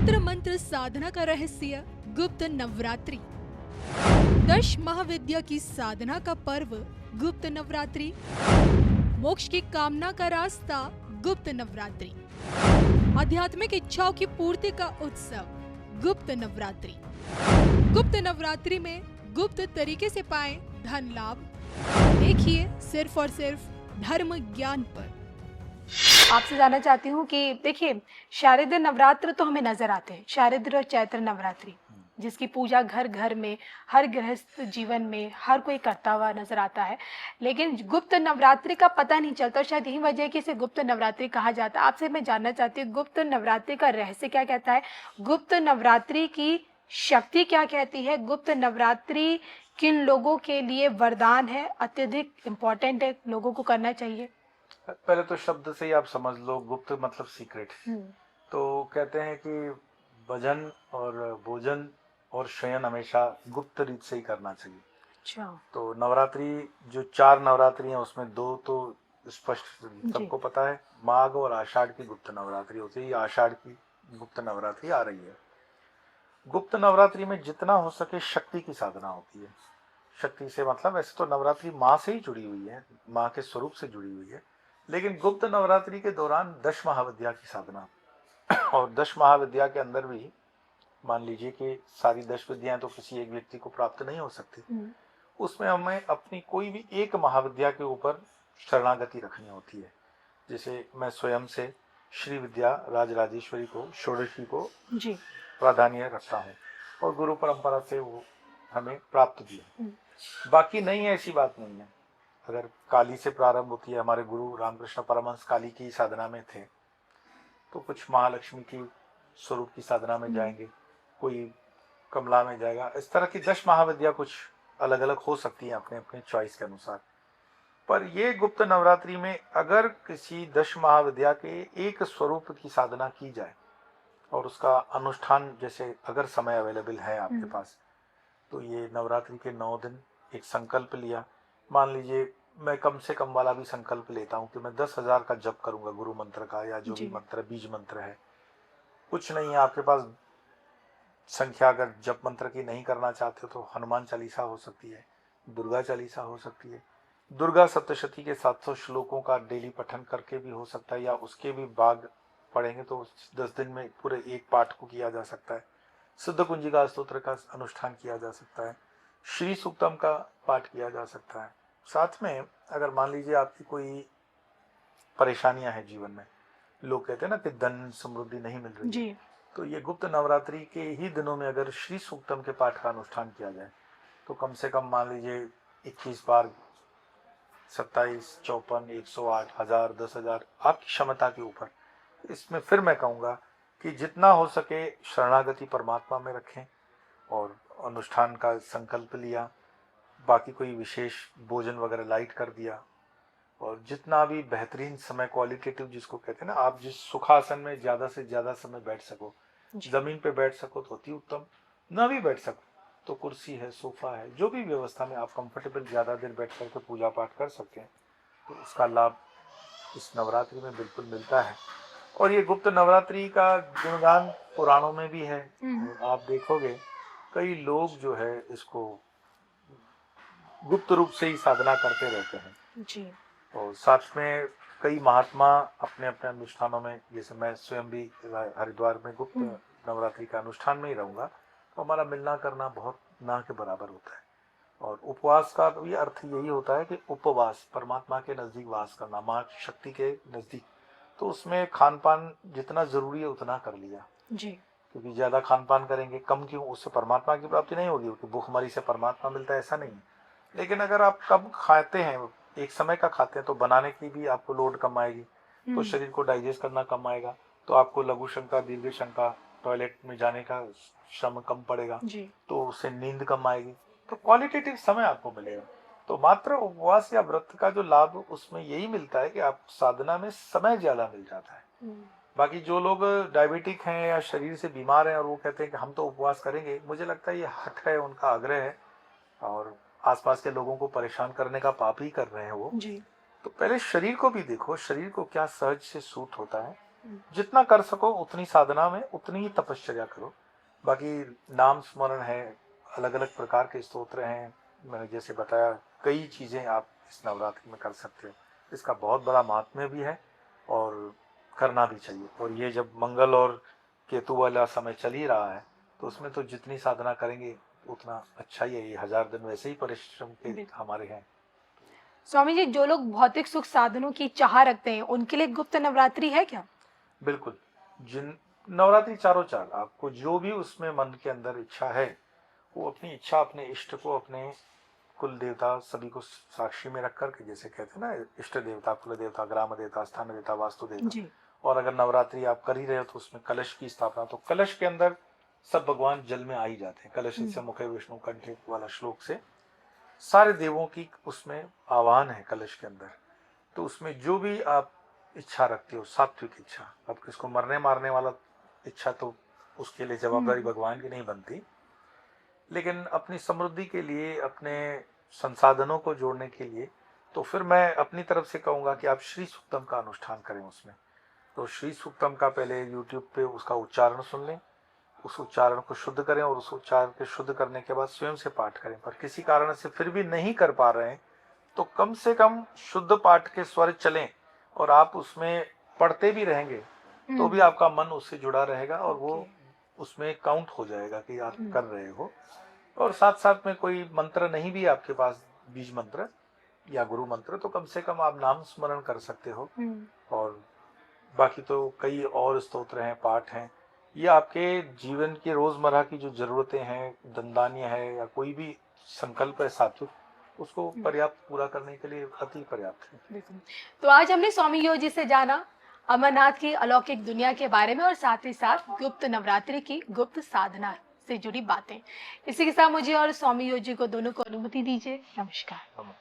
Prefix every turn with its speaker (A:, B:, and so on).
A: तंत्र मंत्र साधना का रहस्य गुप्त नवरात्रि। दश महाविद्या की साधना का पर्व गुप्त नवरात्रि। मोक्ष की कामना का रास्ता गुप्त नवरात्रि। आध्यात्मिक इच्छाओं की पूर्ति का उत्सव गुप्त नवरात्रि। गुप्त नवरात्रि में गुप्त तरीके से पाएं धन लाभ। देखिए सिर्फ और सिर्फ धर्म ज्ञान पर।
B: आपसे जानना चाहती हूँ कि देखिए, शारदीय नवरात्र तो हमें नजर आते हैं, शारदीय और चैत्र नवरात्रि, जिसकी पूजा घर घर में, हर गृहस्थ जीवन में हर कोई करता हुआ नजर आता है। लेकिन गुप्त नवरात्रि का पता नहीं चलता और शायद यही वजह है कि इसे गुप्त नवरात्रि कहा जाता है। आपसे मैं जानना चाहती हूँ, गुप्त नवरात्रि का रहस्य क्या कहता है? गुप्त नवरात्रि की शक्ति क्या कहती है? गुप्त नवरात्रि किन लोगों के लिए वरदान है, अत्यधिक इम्पोर्टेंट है, लोगों को करना चाहिए?
C: पहले तो शब्द से ही आप समझ लो, गुप्त मतलब सीक्रेट। तो कहते हैं कि भजन और भोजन और शयन हमेशा गुप्त रीत से ही करना चाहिए।
B: अच्छा।
C: तो नवरात्रि जो 4 नवरात्रि हैं उसमें 2 तो स्पष्ट सबको पता है, माघ और आषाढ़ की गुप्त नवरात्रि होती है। आषाढ़ की गुप्त नवरात्रि आ रही है। गुप्त नवरात्रि में जितना हो सके शक्ति की साधना होती है। शक्ति से मतलब वैसे तो नवरात्रि माँ से ही जुड़ी हुई है, माँ के स्वरूप से जुड़ी हुई है, लेकिन गुप्त नवरात्रि के दौरान 10 महाविद्या की साधना। और 10 महाविद्या के अंदर भी मान लीजिए कि सारी 10 विद्याएं तो किसी एक व्यक्ति को प्राप्त नहीं हो सकती। उसमें हमें अपनी कोई भी एक महाविद्या के ऊपर शरणागति रखनी होती है। जैसे मैं स्वयं से श्री विद्या राजराजेश्वरी को, षोडशी को
B: जी
C: प्राधान्य रखता हूँ और गुरु परंपरा से वो हमें प्राप्त भी है। बाकी नहीं है, ऐसी बात नहीं है। अगर काली से प्रारंभ होती है, हमारे गुरु रामकृष्ण परमहंस काली की साधना में थे, तो कुछ महालक्ष्मी की स्वरूप की साधना में जाएंगे, कोई कमला में जाएगा। इस तरह की 10 महाविद्या कुछ अलग अलग हो सकती है अपने अपने चॉइस के अनुसार। पर ये गुप्त नवरात्रि में अगर किसी 10 महाविद्या के एक स्वरूप की साधना की जाए और उसका अनुष्ठान, जैसे अगर समय अवेलेबल है आपके पास, तो ये नवरात्रि के 9 दिन एक संकल्प लिया। मान लीजिए मैं कम से कम वाला भी संकल्प लेता हूँ कि मैं 10,000 का जप करूंगा गुरु मंत्र का, या जो भी मंत्र बीज मंत्र है। कुछ नहीं है आपके पास संख्या, अगर जप मंत्र की नहीं करना चाहते तो हनुमान चालीसा हो सकती है, दुर्गा चालीसा हो सकती है, दुर्गा सप्तशती के 700 श्लोकों का डेली पठन करके भी हो सकता है, या उसके भी भाग पढ़ेंगे तो 10 दिन में पूरे एक पाठ को किया जा सकता है। शुद्ध कुंजिका स्तोत्र का अनुष्ठान किया जा सकता है, श्री सूक्तम का पाठ किया जा सकता है। साथ में अगर मान लीजिए आपकी कोई परेशानियां हैं जीवन में, लोग कहते हैं ना कि धन समृद्धि नहीं मिल रही जी, तो ये गुप्त नवरात्रि के ही दिनों में अगर श्री सूक्तम के पाठ का अनुष्ठान किया जाए तो कम से कम मान लीजिए 21 बार, 27, 54, 108, 1000, 10,000 आपकी क्षमता के ऊपर। इसमें फिर मैं कहूँगा कि जितना हो सके शरणागति परमात्मा में रखें और अनुष्ठान का संकल्प लिया, बाकी कोई विशेष भोजन वगैरह लाइट कर दिया, और जितना भी बेहतरीन समय क्वालिटेटिव जिसको कहते हैं ना, आप जिस सुखासन में ज़्यादा से ज़्यादा समय बैठ सको, जमीन पे बैठ सको तो अति उत्तम, ना भी बैठ सको तो कुर्सी है, सोफा है, जो भी व्यवस्था में आप कंफर्टेबल ज़्यादा देर बैठ करके पूजा पाठ कर सकते हैं, तो उसका लाभ इस नवरात्रि में बिल्कुल मिलता है। और ये गुप्त नवरात्रि का गुणगान पुराणों में भी है। आप देखोगे कई लोग जो है इसको गुप्त रूप से ही साधना करते रहते हैं जी। और साथ में कई महात्मा अपने अपने अनुष्ठानों में, जैसे मैं स्वयं भी हरिद्वार में गुप्त नवरात्रि का अनुष्ठान में ही रहूंगा, तो हमारा मिलना करना बहुत ना के बराबर होता है। और उपवास का भी अर्थ यही होता है कि उपवास, परमात्मा के नजदीक वास करना, माँ शक्ति के नजदीक। तो उसमें खान पान जितना जरूरी है उतना कर लिया जी, क्योंकि ज्यादा खान पान करेंगे कम क्यों, उससे परमात्मा की प्राप्ति नहीं होगी, क्योंकि भूखमरी से परमात्मा मिलता है ऐसा नहीं है। लेकिन अगर आप कम खाते हैं, एक समय का खाते हैं, तो बनाने की भी आपको लोड कम आएगी, तो शरीर को डाइजेस्ट करना कम आएगा, तो आपको लघु शंका, दीर्घ शंका, टॉयलेट में जाने का श्रम कम पड़ेगा जी, तो उससे नींद कम आएगी, तो क्वालिटेटिव समय आपको मिलेगा। तो मात्र उपवास या व्रत का जो लाभ उसमें यही मिलता है कि आप साधना में समय ज्यादा मिल जाता है। बाकी जो लोग डायबिटिक हैं या शरीर से बीमार हैं और वो कहते हैं कि हम तो उपवास करेंगे, मुझे लगता है ये हठ है, उनका आग्रह है और आसपास के लोगों को परेशान करने का पाप ही कर रहे हैं वो जी। तो पहले शरीर को भी देखो, शरीर को क्या सहज से सूट होता है जितना कर सको उतनी साधना में उतनी ही तपश्चर्या करो। बाकी नाम स्मरण है, अलग अलग प्रकार के स्तोत्र हैं, मैंने जैसे बताया कई चीजें आप इस नवरात्रि में कर सकते हो। इसका बहुत बड़ा महात्म्य भी है और करना भी चाहिए। और ये जब मंगल और केतु वाला समय चल ही रहा है तो उसमें तो जितनी साधना करेंगे उतना अच्छा ही है। ये 1000 दिन वैसे ही परिश्रम के हमारे हैं।
B: स्वामी जी, जो लोग भौतिक सुख साधनों की चाह रखते हैं उनके लिए गुप्त नवरात्रि है क्या?
C: बिल्कुल। जिन नवरात्रि चारों चार, आपको जो भी उसमें मन के अंदर इच्छा है वो अपनी इच्छा अपने इष्ट को, अपने कुल देवता सभी को साक्षी में रख करके, जैसे कहते हैं ना, इष्ट देवता, कुल देवता, ग्राम देवता, स्थान देवता, वास्तु देवता। और अगर नवरात्रि आप कर ही रहे हो तो उसमें कलश की स्थापना, तो कलश के अंदर सब भगवान जल में आ ही जाते हैं। कलश से मुखे विष्णु कंठे वाला श्लोक से सारे देवों की उसमें आह्वान है कलश के अंदर। तो उसमें जो भी आप इच्छा रखते हो, सात्विक इच्छा, अब किसको मरने मारने वाला इच्छा, तो उसके लिए जवाबदारी भगवान की नहीं बनती, लेकिन अपनी समृद्धि के लिए, अपने संसाधनों को जोड़ने के लिए, तो फिर मैं अपनी तरफ से कहूंगा कि आप श्री सूक्तम का अनुष्ठान करें उसमें। तो श्री सूक्तम का पहले यूट्यूब पे उसका उच्चारण सुन लें, उस उच्चारण को शुद्ध करें और उस उच्चारण के शुद्ध करने के बाद स्वयं से पाठ करें। पर किसी कारण से फिर भी नहीं कर पा रहे हैं तो कम से कम शुद्ध पाठ के स्वर चलें और आप उसमें पढ़ते भी रहेंगे तो भी आपका मन उससे जुड़ा रहेगा और वो उसमें काउंट हो जाएगा कि आप कर रहे हो। और साथ साथ में कोई मंत्र नहीं भी आपके पास, बीज मंत्र या गुरु मंत्र, तो कम से कम आप नाम स्मरण कर सकते हो। और बाकी तो कई और स्तोत्र हैं, पाठ हैं, ये आपके जीवन की रोजमर्रा की जो जरूरतें हैं, दंदान्य है या कोई भी संकल्प है सात्विक, उसको पर्याप्त पूरा करने के लिए अति पर्याप्त है।
B: तो आज हमने स्वामी योग जी से जाना अमरनाथ की अलौकिक दुनिया के बारे में और साथ ही साथ गुप्त नवरात्रि की गुप्त साधना से जुड़ी बातें। इसी के साथ मुझे और स्वामी योग जी को दोनों को अनुमति दीजिए। नमस्कार।